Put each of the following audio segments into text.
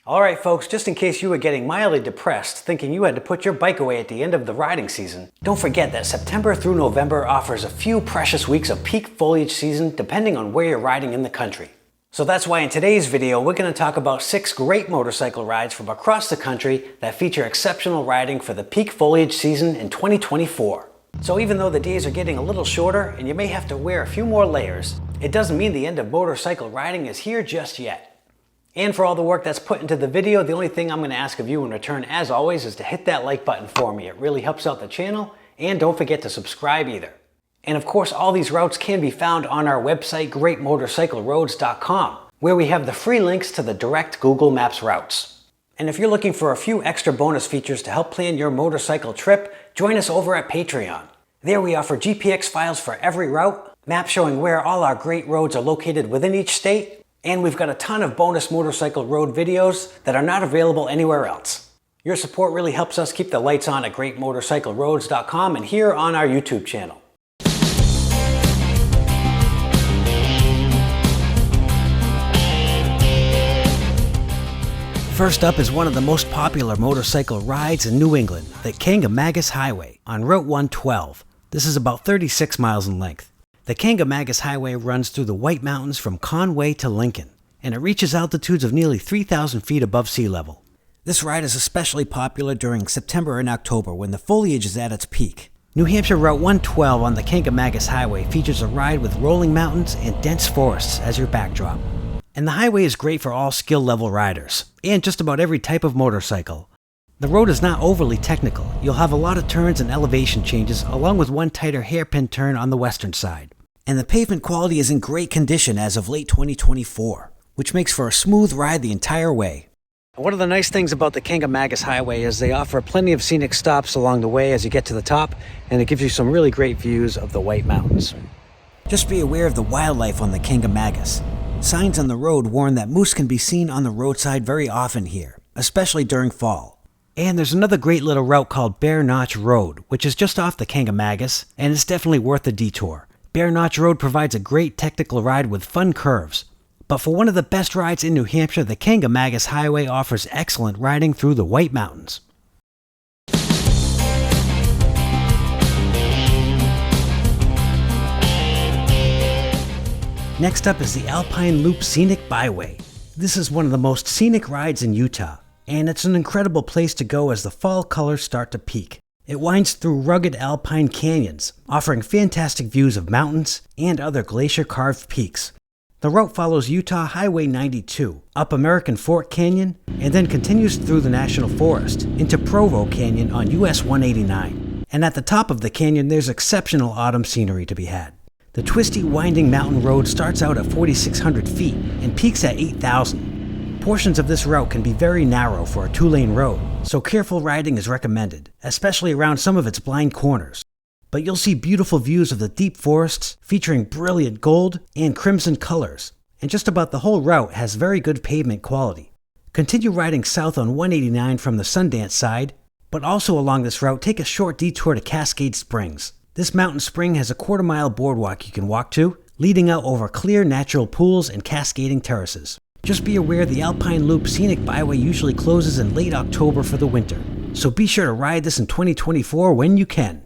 Alright folks, just in case you were getting mildly depressed thinking you had to put your bike away at the end of the riding season, don't forget that September through November offers a few precious weeks of peak foliage season depending on where you're riding in the country. So that's why in today's video we're going to talk about 6 great motorcycle rides from across the country that feature exceptional riding for the peak foliage season in 2024. So even though the days are getting a little shorter and you may have to wear a few more layers, it doesn't mean the end of motorcycle riding is here just yet. And for all the work that's put into the video, the only thing I'm going to ask of you in return, as always, is to hit that like button for me. It really helps out the channel, and don't forget to subscribe either. And of course, all these routes can be found on our website, greatmotorcycleroads.com, where we have the free links to the direct Google Maps routes. And if you're looking for a few extra bonus features to help plan your motorcycle trip, join us over at Patreon. There we offer GPX files for every route, maps showing where all our great roads are located within each state, and we've got a ton of bonus motorcycle road videos that are not available anywhere else. Your support really helps us keep the lights on at greatmotorcycleroads.com and here on our YouTube channel. First up is one of the most popular motorcycle rides in New England, the Kancamagus Highway on Route 112. This is about 36 miles in length. The Kancamagus Highway runs through the White Mountains from Conway to Lincoln, and it reaches altitudes of nearly 3,000 feet above sea level. This ride is especially popular during September and October when the foliage is at its peak. New Hampshire Route 112 on the Kancamagus Highway features a ride with rolling mountains and dense forests as your backdrop. And the highway is great for all skill level riders, and just about every type of motorcycle. The road is not overly technical. You'll have a lot of turns and elevation changes along with one tighter hairpin turn on the western side. And the pavement quality is in great condition as of late 2024, which makes for a smooth ride the entire way. One of the nice things about the Kancamagus Highway is they offer plenty of scenic stops along the way as you get to the top, and it gives you some really great views of the White Mountains. Just be aware of the wildlife on the Kancamagus. Signs on the road warn that moose can be seen on the roadside very often here, especially during fall. And there's another great little route called Bear Notch Road, which is just off the Kancamagus, and it's definitely worth the detour. Bear Notch Road provides a great technical ride with fun curves. But for one of the best rides in New Hampshire, the Kancamagus Highway offers excellent riding through the White Mountains. Next up is the Alpine Loop Scenic Byway. This is one of the most scenic rides in Utah, and it's an incredible place to go as the fall colors start to peak. It winds through rugged alpine canyons, offering fantastic views of mountains and other glacier-carved peaks. The route follows Utah Highway 92, up American Fork Canyon, and then continues through the National Forest into Provo Canyon on US 189. And at the top of the canyon, there's exceptional autumn scenery to be had. The twisty, winding mountain road starts out at 4,600 feet and peaks at 8,000. Portions of this route can be very narrow for a 2-lane road, so careful riding is recommended, especially around some of its blind corners. But you'll see beautiful views of the deep forests featuring brilliant gold and crimson colors, and just about the whole route has very good pavement quality. Continue riding south on 189 from the Sundance side, but also along this route take a short detour to Cascade Springs. This mountain spring has a quarter-mile boardwalk you can walk to, leading out over clear natural pools and cascading terraces. Just be aware the Alpine Loop Scenic Byway usually closes in late October for the winter, so be sure to ride this in 2024 when you can.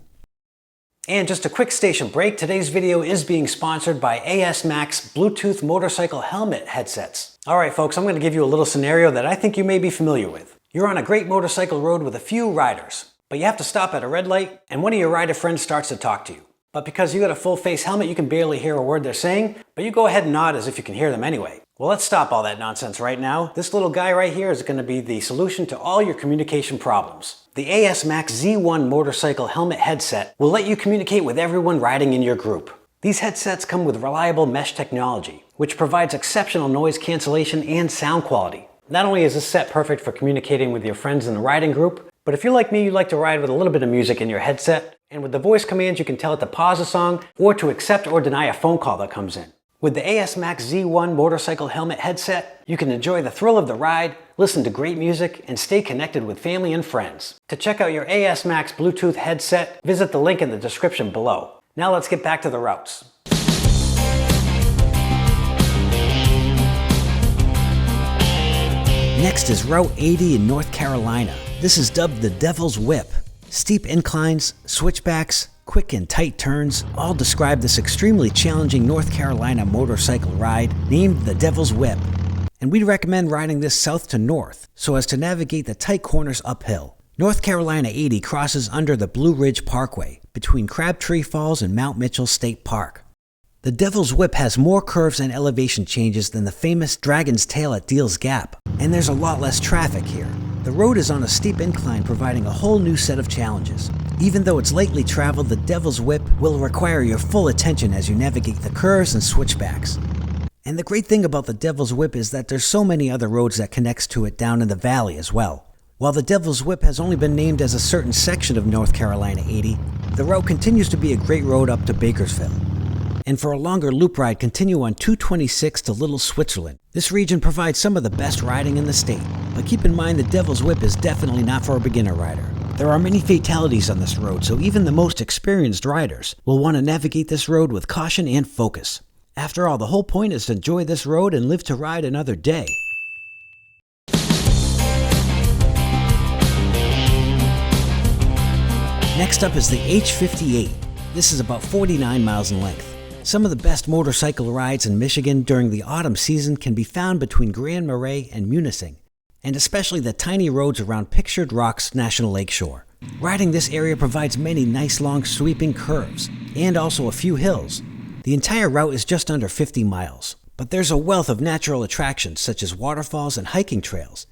And just a quick station break, today's video is being sponsored by AS Max Bluetooth motorcycle helmet headsets. Alright folks, I'm going to give you a little scenario that I think you may be familiar with. You're on a great motorcycle road with a few riders, but you have to stop at a red light and one of your rider friends starts to talk to you. But because you got a full face helmet, you can barely hear a word they're saying, but you go ahead and nod as if you can hear them anyway. Well, let's stop all that nonsense right now. This little guy right here is going to be the solution to all your communication problems. The AS Max Z1 motorcycle helmet headset will let you communicate with everyone riding in your group. These headsets come with reliable mesh technology, which provides exceptional noise cancellation and sound quality. Not only is this set perfect for communicating with your friends in the riding group, but if you're like me, you like to ride with a little bit of music in your headset, and with the voice commands you can tell it to pause a song or to accept or deny a phone call that comes in. With the AS Max Z1 motorcycle helmet headset, you can enjoy the thrill of the ride, listen to great music, and stay connected with family and friends. To check out your AS Max Bluetooth headset, visit the link in the description below. Now let's get back to the routes. Next is Route 80 in North Carolina. This is dubbed the Devil's Whip. Steep inclines, switchbacks, quick and tight turns all describe this extremely challenging North Carolina motorcycle ride named the Devil's Whip. And we'd recommend riding this south to north so as to navigate the tight corners uphill. North Carolina 80 crosses under the Blue Ridge Parkway between Crabtree Falls and Mount Mitchell State Park. The Devil's Whip has more curves and elevation changes than the famous Dragon's Tail at Deal's Gap, and there's a lot less traffic here. The road is on a steep incline, providing a whole new set of challenges. Even though it's lightly traveled, the Devil's Whip will require your full attention as you navigate the curves and switchbacks. And the great thing about the Devil's Whip is that there's so many other roads that connects to it down in the valley as well. While the Devil's Whip has only been named as a certain section of North Carolina 80, the route continues to be a great road up to Bakersville. And for a longer loop ride, continue on 226 to Little Switzerland. This region provides some of the best riding in the state, but keep in mind the Devil's Whip is definitely not for a beginner rider. There are many fatalities on this road, so even the most experienced riders will want to navigate this road with caution and focus. After all, the whole point is to enjoy this road and live to ride another day. Next up is the H58. This is about 49 miles in length. Some of the best motorcycle rides in Michigan during the autumn season can be found between Grand Marais and Munising, and especially the tiny roads around Pictured Rocks National Lakeshore. Riding this area provides many nice long sweeping curves, and also a few hills. The entire route is just under 50 miles, but there's a wealth of natural attractions such as waterfalls and hiking trails,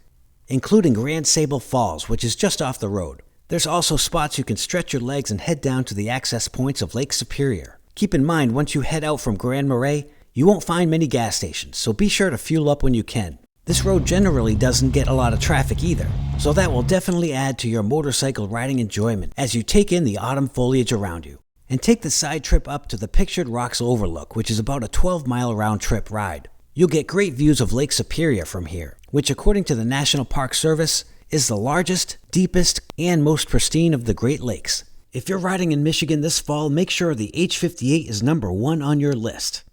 including Grand Sable Falls, which is just off the road. There's also spots you can stretch your legs and head down to the access points of Lake Superior. Keep in mind, once you head out from Grand Marais, you won't find many gas stations, so be sure to fuel up when you can. This road generally doesn't get a lot of traffic either, so that will definitely add to your motorcycle riding enjoyment as you take in the autumn foliage around you. And take the side trip up to the Pictured Rocks Overlook, which is about a 12-mile round-trip ride. You'll get great views of Lake Superior from here, which according to the National Park Service is the largest, deepest, and most pristine of the Great Lakes. If you're riding in Michigan this fall, make sure the H58 is number 1 on your list.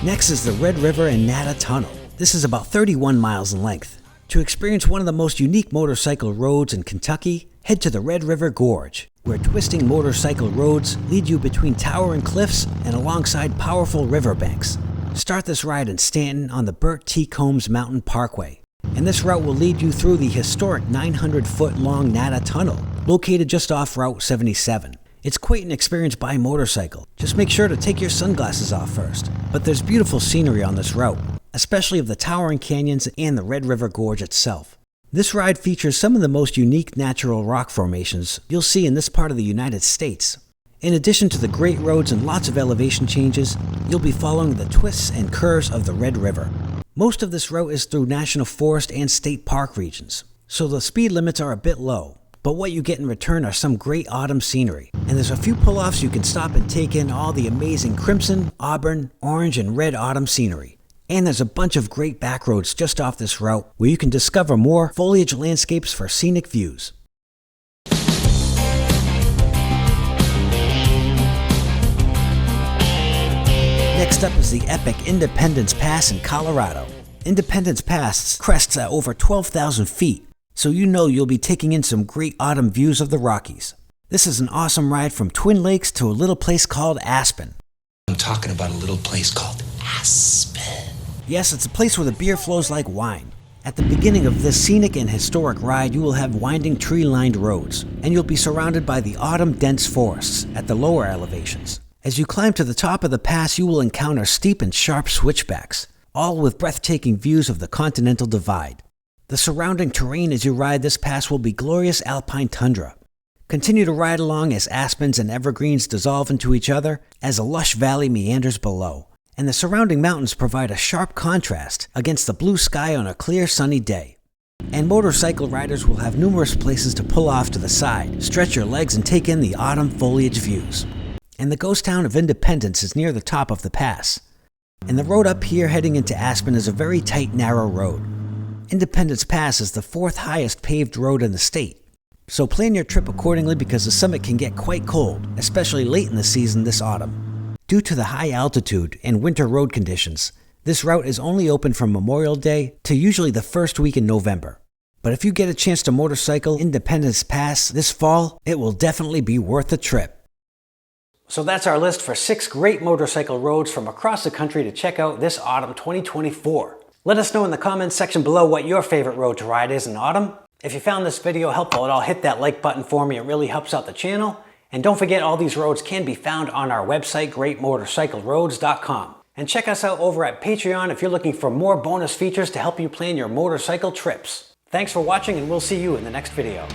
Next is the Red River and Nata Tunnel. This is about 31 miles in length. To experience one of the most unique motorcycle roads in Kentucky, head to the Red River Gorge, where twisting motorcycle roads lead you between towering cliffs and alongside powerful riverbanks. Start this ride in Stanton on the Burt T. Combs Mountain Parkway, and this route will lead you through the historic 900-foot-long Nata Tunnel, located just off Route 77. It's quite an experience by motorcycle. Just make sure to take your sunglasses off first. But there's beautiful scenery on this route, especially of the towering canyons and the Red River Gorge itself. This ride features some of the most unique natural rock formations you'll see in this part of the United States. In addition to the great roads and lots of elevation changes, you'll be following the twists and curves of the Red River. Most of this route is through national forest and state park regions, so the speed limits are a bit low. But what you get in return are some great autumn scenery, and there's a few pull-offs you can stop and take in all the amazing crimson, auburn, orange, and red autumn scenery. And there's a bunch of great back roads just off this route where you can discover more foliage landscapes for scenic views. Next up is the epic Independence Pass in Colorado. Independence Pass crests at over 12,000 feet, so you know you'll be taking in some great autumn views of the Rockies. This is an awesome ride from Twin Lakes to a little place called Aspen. I'm talking about a little place called Aspen. Yes, it's a place where the beer flows like wine. At the beginning of this scenic and historic ride, you will have winding tree-lined roads, and you'll be surrounded by the autumn dense forests at the lower elevations. As you climb to the top of the pass, you will encounter steep and sharp switchbacks, all with breathtaking views of the Continental Divide. The surrounding terrain as you ride this pass will be glorious alpine tundra. Continue to ride along as aspens and evergreens dissolve into each other as a lush valley meanders below, and the surrounding mountains provide a sharp contrast against the blue sky on a clear sunny day. And motorcycle riders will have numerous places to pull off to the side, stretch your legs, and take in the autumn foliage views. And the ghost town of Independence is near the top of the pass. And the road up here heading into Aspen is a very tight, narrow road. Independence Pass is the 4th highest paved road in the state. So plan your trip accordingly because the summit can get quite cold, especially late in the season this autumn. Due to the high altitude and winter road conditions, this route is only open from Memorial Day to usually the first week in November. But if you get a chance to motorcycle Independence Pass this fall, it will definitely be worth the trip. So that's our list for 6 great motorcycle roads from across the country to check out this autumn 2024. Let us know in the comments section below what your favorite road to ride is in autumn. If you found this video helpful at all, hit that like button for me. It really helps out the channel. And don't forget, all these roads can be found on our website, greatmotorcycleroads.com. And check us out over at Patreon if you're looking for more bonus features to help you plan your motorcycle trips. Thanks for watching, and we'll see you in the next video.